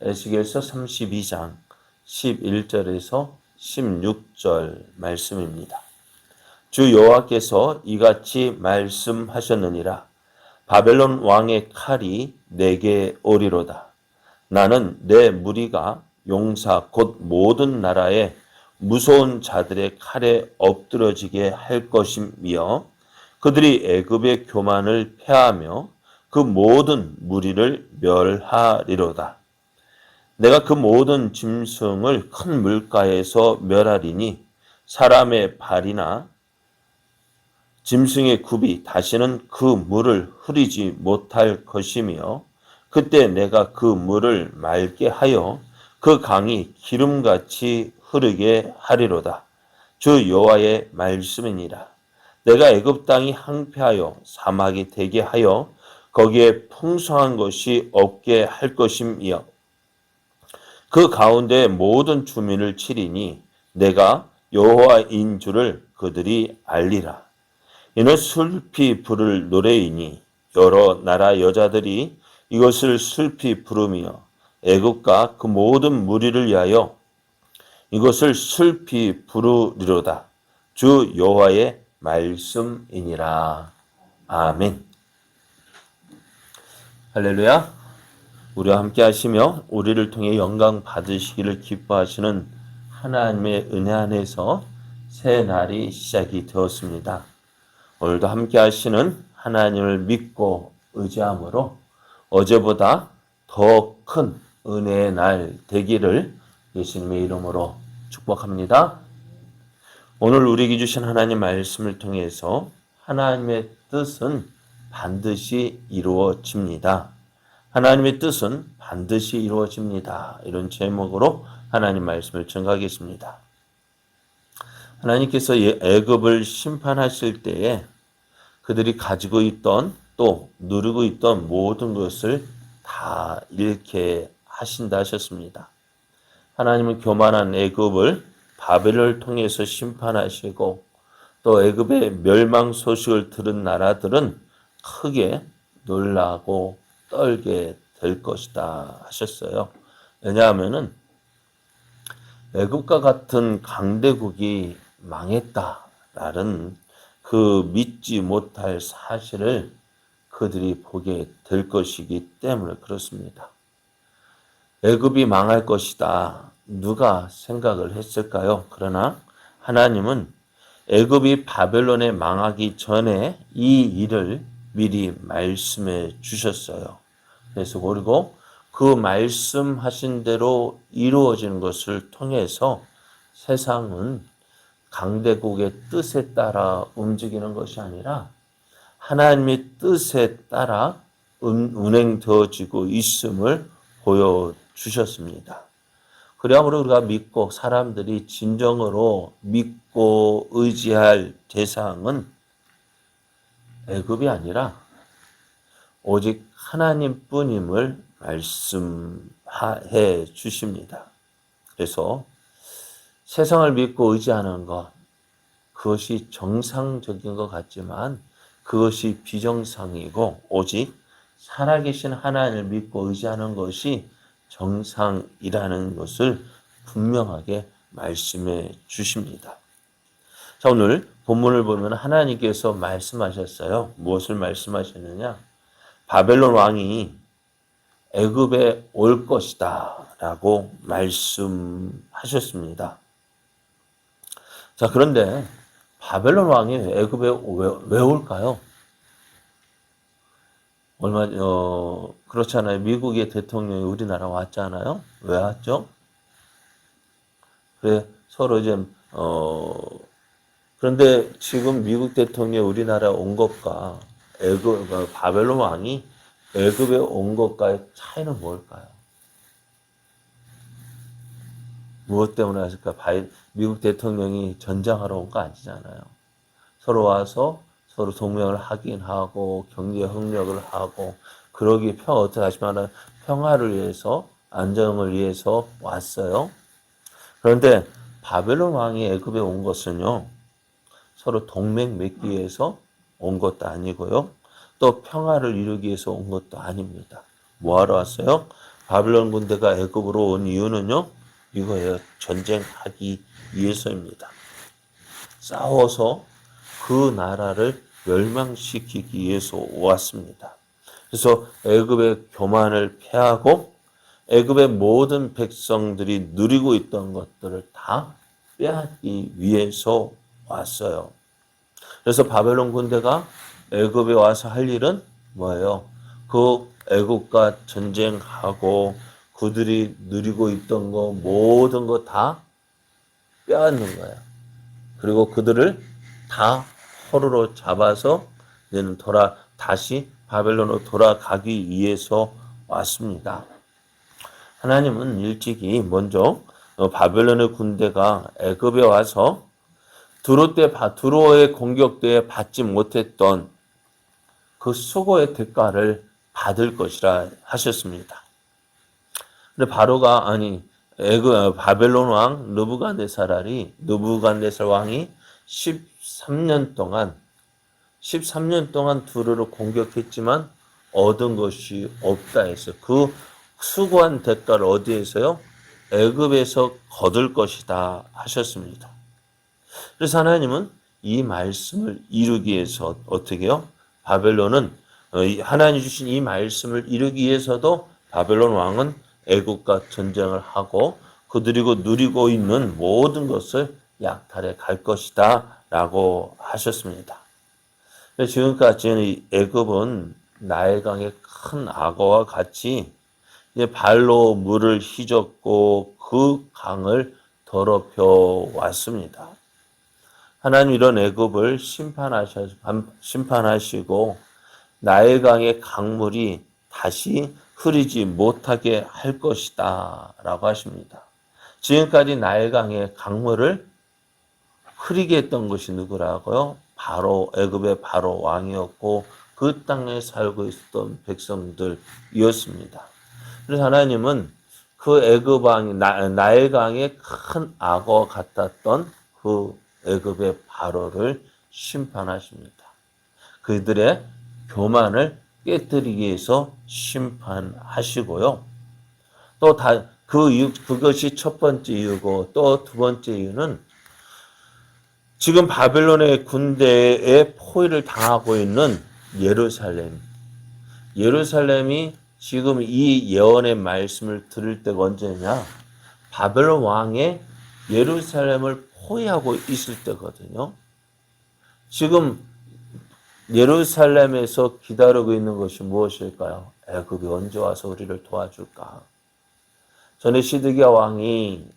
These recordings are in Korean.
에스겔서 32장 11절에서 16절 말씀입니다. 주 여호와께서 이같이 말씀하셨느니라. 바벨론 왕의 칼이 내게 오리로다. 나는 내 무리가 용사 곧 모든 나라의 무서운 자들의 칼에 엎드러지게 할 것이며 그들이 애굽의 교만을 패하며 그 모든 무리를 멸하리로다. 내가 그 모든 짐승을 큰 물가에서 멸하리니 사람의 발이나 짐승의 굽이 다시는 그 물을 흐리지 못할 것이며 그때 내가 그 물을 맑게 하여 그 강이 기름같이 흐르게 하리로다. 주 여호와의 말씀이니라. 내가 애굽 땅이 항폐하여 사막이 되게 하여 거기에 풍성한 것이 없게 할 것이며 그 가운데 모든 주민을 치리니 내가 여호와인 줄을 그들이 알리라. 이는 슬피 부를 노래이니 여러 나라 여자들이 이것을 슬피 부르며 애굽과 그 모든 무리를 위하여 이것을 슬피 부르리로다. 주 여호와의 말씀이니라. 아멘. 할렐루야. 우리와 함께 하시며 우리를 통해 영광 받으시기를 기뻐하시는 하나님의 은혜 안에서 새 날이 시작이 되었습니다. 오늘도 함께 하시는 하나님을 믿고 의지함으로 어제보다 더 큰 은혜의 날 되기를 예수님의 이름으로 축복합니다. 오늘 우리에게 주신 하나님 말씀을 통해서 하나님의 뜻은 반드시 이루어집니다. 하나님의 뜻은 반드시 이루어집니다. 이런 제목으로 하나님 말씀을 전가하겠습니다. 하나님께서 애굽을 심판하실 때에 그들이 가지고 있던 또 누리고 있던 모든 것을 다 잃게 하신다 하셨습니다. 하나님은 교만한 애굽을 바벨을 통해서 심판하시고 또 애굽의 멸망 소식을 들은 나라들은 크게 놀라고 떨게 될 것이다 하셨어요. 왜냐하면은 애굽과 같은 강대국이 망했다라는 그 믿지 못할 사실을 그들이 보게 될 것이기 때문에 그렇습니다. 애굽이 망할 것이다. 누가 생각을 했을까요? 그러나 하나님은 애굽이 바벨론에 망하기 전에 이 일을 미리 말씀해 주셨어요. 그래서 그리고 그 말씀하신 대로 이루어지는 것을 통해서 세상은 강대국의 뜻에 따라 움직이는 것이 아니라 하나님의 뜻에 따라 운행되어지고 있음을 보여주셨습니다. 그러므로 우리가 믿고 사람들이 진정으로 믿고 의지할 대상은 애굽이 아니라 오직 하나님뿐임을 말씀해 주십니다. 그래서 세상을 믿고 의지하는 것, 그것이 정상적인 것 같지만 그것이 비정상이고 오직 살아계신 하나님을 믿고 의지하는 것이 정상이라는 것을 분명하게 말씀해 주십니다. 자, 오늘 본문을 보면 하나님께서 말씀하셨어요. 무엇을 말씀하셨느냐? 바벨론 왕이 애굽에 올 것이다 라고 말씀하셨습니다. 자, 그런데 바벨론 왕이 애굽에 왜 올까요? 그렇잖아요. 미국의 대통령이 우리나라 왔잖아요. 왜 왔죠? 그래, 서로 이제, 그런데 지금 미국 대통령이 우리나라에 온 것과 바벨론 왕이 애굽에 온 것과의 차이는 뭘까요? 무엇 때문에 왔을까? 미국 대통령이 전쟁하러 온 거 아니잖아요. 서로 와서 서로 동맹을 하긴 하고 경제 협력을 하고 그러기 어떻게 하시면 평화를 위해서 안정을 위해서 왔어요. 그런데 바벨론 왕이 애굽에 온 것은요. 서로 동맹 맺기 위해서 온 것도 아니고요. 또 평화를 이루기 위해서 온 것도 아닙니다. 뭐하러 왔어요? 바벨론 군대가 애굽으로 온 이유는요, 이거예요. 전쟁하기 위해서입니다. 싸워서 그 나라를 멸망시키기 위해서 왔습니다. 그래서 애굽의 교만을 폐하고 애굽의 모든 백성들이 누리고 있던 것들을 다 빼앗기 위해서 왔어요. 그래서 바벨론 군대가 애굽에 와서 할 일은 뭐예요? 그 애굽과 전쟁하고 그들이 누리고 있던 거 모든 거 다 빼앗는 거예요. 그리고 그들을 다 포로로 잡아서 이제는 다시 바벨론으로 돌아가기 위해서 왔습니다. 하나님은 일찍이 먼저 바벨론의 군대가 애굽에 와서 두로의 공격 때에 받지 못했던 그 수고의 대가를 받을 것이라 하셨습니다. 근데 바벨론 왕 느부갓네살 왕이 13년 동안 두로를 공격했지만 얻은 것이 없다 했어요. 그 수고한 대가를 어디에서요? 애굽에서 거둘 것이다 하셨습니다. 그래서 하나님은 이 말씀을 이루기 위해서 어떻게 해요? 하나님 주신 이 말씀을 이루기 위해서도 바벨론 왕은 애국과 전쟁을 하고 그들이 누리고 있는 모든 것을 약탈해 갈 것이다 라고 하셨습니다. 지금까지는 애굽은 나일강의 큰 악어와 같이 발로 물을 휘젓고 그 강을 더럽혀 왔습니다. 하나님 이런 애굽을 심판하시고 나일강의 강물이 다시 흐르지 못하게 할 것이다 라고 하십니다. 지금까지 나일강의 강물을 흐리게 했던 것이 누구라고요? 애굽의 바로 왕이었고 그 땅에 살고 있었던 백성들이었습니다. 그래서 하나님은 그 애굽 왕이 나일강의 큰 악어 같았던 그 애굽의 바로를 심판하십니다. 그들의 교만을 깨뜨리기 위해서 심판하시고요. 또 그것이 첫 번째 이유고 또 두 번째 이유는 지금 바벨론의 군대에 포위를 당하고 있는 예루살렘이 지금 이 예언의 말씀을 들을 때가 언제냐? 바벨론 왕의 예루살렘을 포위하고 있을 때거든요. 지금 예루살렘에서 기다리고 있는 것이 무엇일까요? 애굽이 언제 와서 우리를 도와줄까? 전에 시드기야 왕이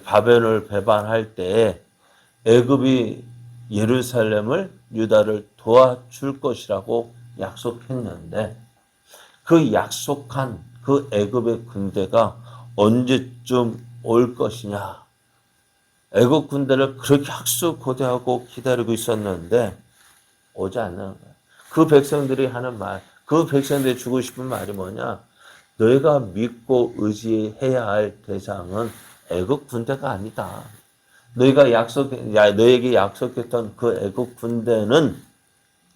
바벨론을 배반할 때 애굽이 유다를 도와줄 것이라고 약속했는데 그 약속한 그 애굽의 군대가 언제쯤 올 것이냐? 애굽 군대를 그렇게 학수고대하고 기다리고 있었는데 오지 않는 거예요. 그 백성들이 주고 싶은 말이 뭐냐? 너희가 믿고 의지해야 할 대상은 애굽 군대가 아니다. 너에게 약속했던 그 애굽 군대는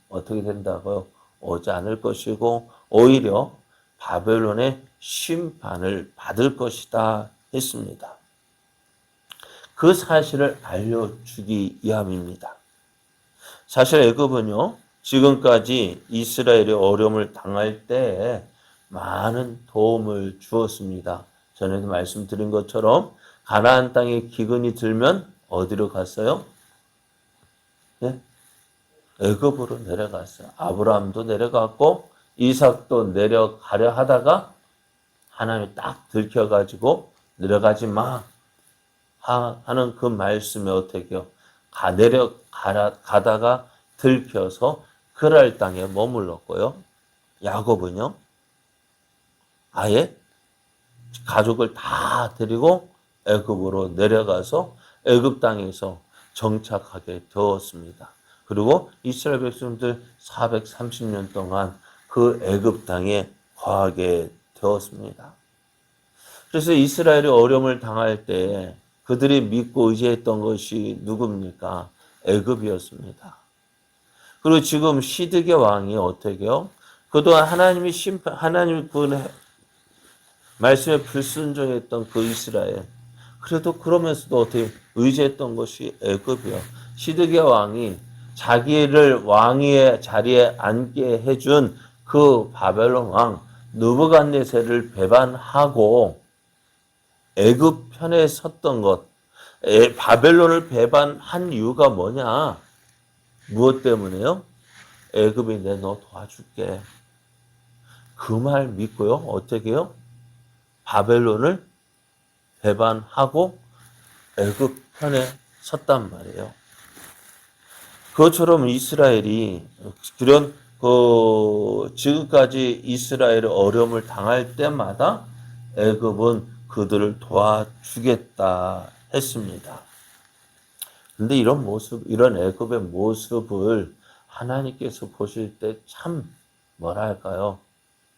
어떻게 된다고요? 오지 않을 것이고 오히려 바벨론의 심판을 받을 것이다 했습니다. 그 사실을 알려주기 위함입니다. 사실 애굽은요, 지금까지 이스라엘이 어려움을 당할 때 많은 도움을 주었습니다. 전에도 말씀드린 것처럼 가나안 땅에 기근이 들면 어디로 갔어요? 네? 애굽으로 내려갔어요. 아브라함도 내려갔고 이삭도 내려가려 하다가 하나님이 딱 들켜가지고 내려가지 마 하는 그 말씀에 어떻게 해요? 가다가 들켜서 그랄 땅에 머물렀고요. 야곱은요, 아예 가족을 다 데리고 애굽으로 내려가서 애굽 땅에서 정착하게 되었습니다. 그리고 이스라엘 백성들 430년 동안 그 애굽 땅에 거하게 되었습니다. 그래서 이스라엘이 어려움을 당할 때 그들이 믿고 의지했던 것이 누굽니까? 애굽이었습니다. 그리고 지금 시드기야 왕이 어떻게 해요? 그동안 하나님 그 말씀에 불순종했던 그 이스라엘. 그래도 그러면서도 어떻게 의지했던 것이 애굽이요. 시드기야 왕이 자기를 왕위의 자리에 앉게 해준 그 바벨론 왕 느부갓네살을 배반하고 애굽 편에 섰던 것. 바벨론을 배반한 이유가 뭐냐? 무엇 때문에요? 애굽이 너 도와줄게. 그 말 믿고요. 어떻게 해요? 바벨론을 배반하고 애굽 편에 섰단 말이에요. 그것처럼 이스라엘이 그런 지금까지 이스라엘이 어려움을 당할 때마다 애굽은 그들을 도와주겠다 했습니다. 그런데 이런 애굽의 모습을 하나님께서 보실 때 참 뭐랄까요?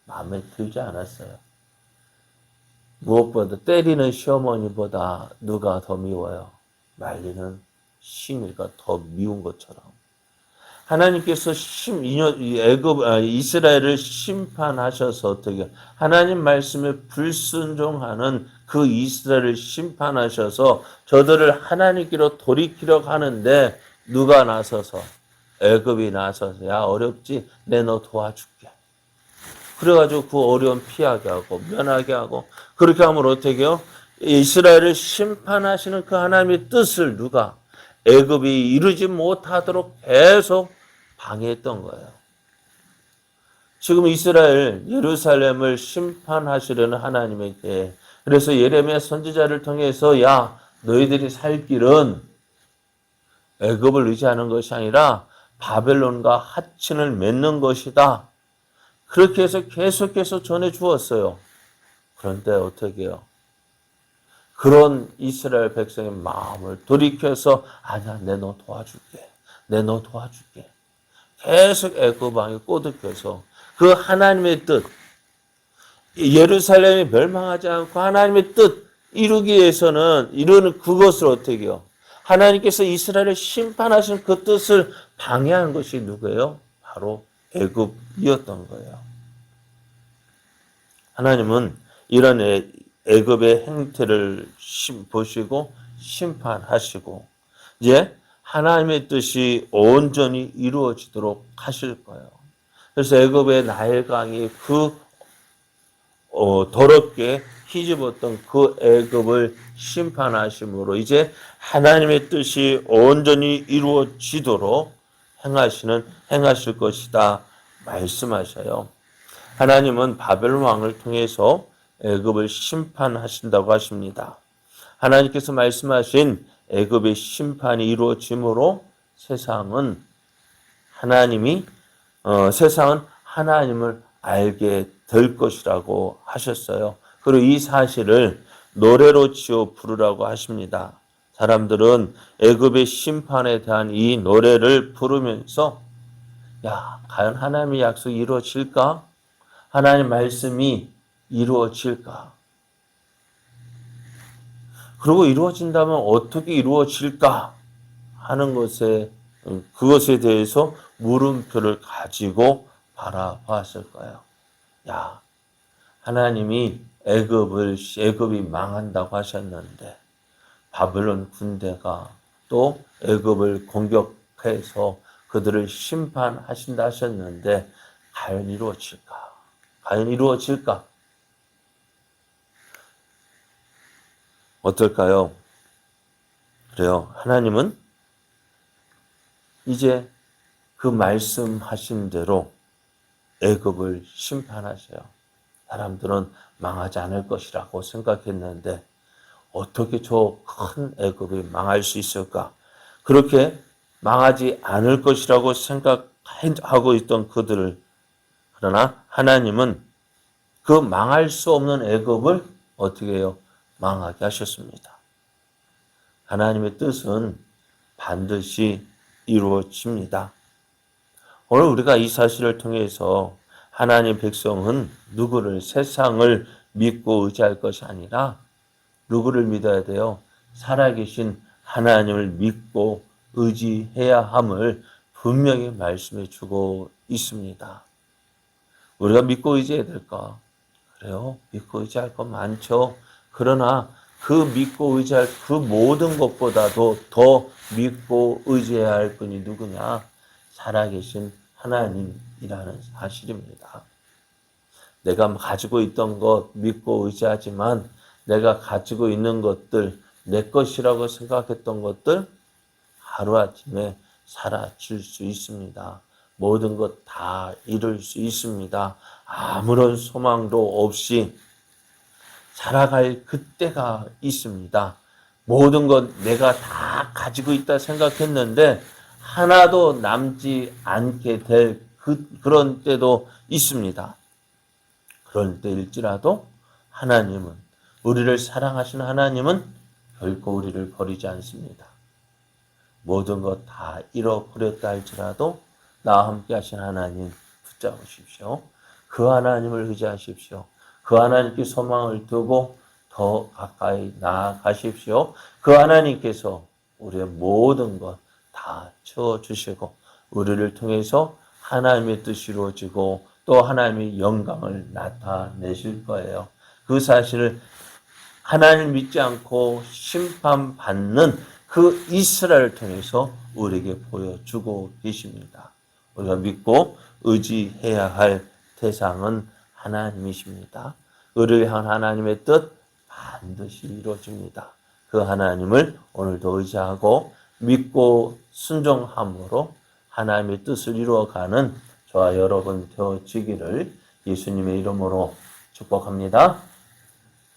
마음에 들지 않았어요. 무엇보다 때리는 시어머니보다 누가 더 미워요? 말리는 시누이가 더 미운 것처럼. 하나님께서 이스라엘을 심판하셔서 어떻게 하나님 말씀에 불순종하는 그 이스라엘을 심판하셔서 저들을 하나님께로 돌이키려 하는데 누가 나서서 애굽이 나서서 야 어렵지? 내 너 도와줄게. 그래가지고 그 어려움 피하게 하고 면하게 하고 그렇게 하면 어떻게 해요? 이스라엘을 심판하시는 그 하나님의 뜻을 누가 애굽이 이루지 못하도록 계속 방해했던 거예요. 지금 이스라엘 예루살렘을 심판하시려는 하나님에게 그래서 예레미야 선지자를 통해서 야 너희들이 살 길은 애굽을 의지하는 것이 아니라 바벨론과 하친을 맺는 것이다. 그렇게 해서 계속해서 전해 주었어요. 그런데 어떻게 해요? 그런 이스라엘 백성의 마음을 돌이켜서 아니야 내 너 도와줄게. 내 너 도와줄게. 계속 애굽 왕이 꼬드겨서 그 하나님의 뜻 예루살렘이 멸망하지 않고 하나님의 뜻 이루기 위해서는 이루는 그것을 어떻게 해요? 하나님께서 이스라엘을 심판하신 그 뜻을 방해한 것이 누구예요? 바로 애굽이었던 거예요. 하나님은 이런 애굽의 행태를 보시고 심판하시고 이제 하나님의 뜻이 온전히 이루어지도록 하실 거예요. 그래서 애굽의 나일강이 더럽게 휘집었던 그 애굽을 심판하심으로 이제 하나님의 뜻이 온전히 이루어지도록 행하실 것이다 말씀하셔요. 하나님은 바벨론 왕을 통해서 애굽을 심판하신다고 하십니다. 하나님께서 말씀하신 애굽의 심판이 이루어짐으로 세상은 하나님을 알게 될 것이라고 하셨어요. 그리고 이 사실을 노래로 지어 부르라고 하십니다. 사람들은 애굽의 심판에 대한 이 노래를 부르면서 야, 과연 하나님의 약속이 이루어질까? 하나님 말씀이 이루어질까? 그리고 이루어진다면 어떻게 이루어질까? 하는 그것에 대해서 물음표를 가지고 바라봤을 거예요. 야, 하나님이 애굽이 망한다고 하셨는데 바벨론 군대가 또 애굽을 공격해서 그들을 심판하신다 하셨는데 과연 이루어질까? 과연 이루어질까? 어떨까요? 그래요. 하나님은 이제 그 말씀하신 대로 애굽을 심판하셔요. 사람들은 망하지 않을 것이라고 생각했는데 어떻게 저 큰 애굽이 망할 수 있을까? 그렇게 망하지 않을 것이라고 생각하고 있던 그들을 그러나 하나님은 그 망할 수 없는 애굽을 어떻게 해요? 망하게 하셨습니다. 하나님의 뜻은 반드시 이루어집니다. 오늘 우리가 이 사실을 통해서 하나님 백성은 누구를 세상을 믿고 의지할 것이 아니라 누구를 믿어야 돼요? 살아계신 하나님을 믿고 의지해야 함을 분명히 말씀해 주고 있습니다. 우리가 믿고 의지해야 될까? 그래요. 믿고 의지할 것 많죠. 그러나 그 믿고 의지할 그 모든 것보다도 더 믿고 의지해야 할 분이 누구냐? 살아계신 하나님이라는 사실입니다. 내가 가지고 있던 것 믿고 의지하지만 내가 가지고 있는 것들, 내 것이라고 생각했던 것들 하루아침에 사라질 수 있습니다. 모든 것 다 잃을 수 있습니다. 아무런 소망도 없이 살아갈 그때가 있습니다. 모든 것 내가 다 가지고 있다 생각했는데 하나도 남지 않게 될 그런 때도 있습니다. 그런 때일지라도 하나님은, 우리를 사랑하시는 하나님은 결코 우리를 버리지 않습니다. 모든 것 다 잃어버렸다 할지라도 나와 함께 하신 하나님 붙잡으십시오. 그 하나님을 의지하십시오. 그 하나님께 소망을 두고 더 가까이 나아가십시오. 그 하나님께서 우리의 모든 것 다 채워주시고 우리를 통해서 하나님의 뜻이 이루어지고 또 하나님의 영광을 나타내실 거예요. 그 사실을 하나님을 믿지 않고 심판받는 그 이스라엘을 통해서 우리에게 보여주고 계십니다. 우리가 믿고 의지해야 할 대상은 하나님이십니다. 우리를 향한 하나님의 뜻 반드시 이루어집니다. 그 하나님을 오늘도 의지하고 믿고 순종함으로 하나님의 뜻을 이루어가는 저와 여러분 되어지기를 예수님의 이름으로 축복합니다.